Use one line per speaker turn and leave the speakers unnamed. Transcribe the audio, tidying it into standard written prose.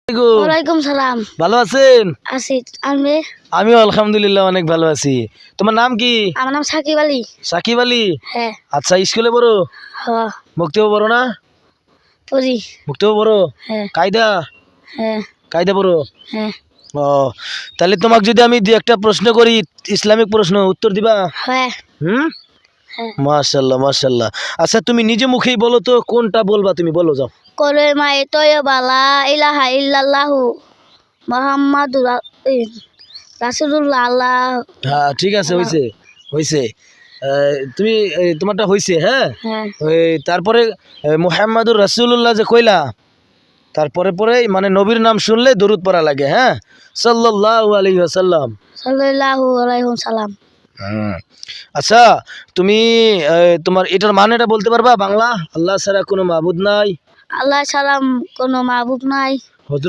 ওয়ালাইকুম সালাম।
ভালো আছেন?
আছি। আমি
আমিও আলহামদুলিল্লাহ অনেক ভালো আছি। তোমার নাম কি?
আমার নাম সাকিব আলী।
সাকিব আলী।
হ্যাঁ।
আচ্ছা, স্কুলে পড়ো?
হ্যাঁ
মুক্তিও পড়ো না?
পড়ি।
মুক্তিও পড়ো?
হ্যাঁ।
কায়দা?
হ্যাঁ।
কায়দা পড়ো?
হ্যাঁ।
ও, তাহলে তোমাকে যদি আমি দুই একটা প্রশ্ন করি, ইসলামিক প্রশ্ন, উত্তর দিবা?
হ্যাঁ।
হুম।
হ্যাঁ।
মাশাআল্লাহ মাশাআল্লাহ। আচ্ছা, তুমি নিজে মুখেই বলো তো, কোনটা বলবা তুমি, বলো যাও।
কলেমায়ে তয়্যিবা লা ইলাহা ইল্লাল্লাহু মুহাম্মাদুর রাসূলুল্লাহ। আল্লাহ।
হ্যাঁ, ঠিক আছে, হইছে হইছে। তুমি তোমারটা হইছে। হ্যাঁ।
হ্যাঁ।
ওই তারপরে মুহাম্মাদুর রাসূলুল্লাহ যে কইলা, তারপরে পরে মানে নবীর নাম শুনলে দরুদ পড়া লাগে। হ্যাঁ, সাল্লাল্লাহু আলাইহি ওয়াসাল্লাম।
সাল্লাল্লাহু আলাইহি সাল্লাম।
আচ্ছা, তুমি তোমার এটার মানেটা বলতে পারবা বাংলা? আল্লাহ ছাড়া কোনো মাবুদ নাই।
আল্লাহ ছাড়া কোনো মাবুদ নাই।
হযরত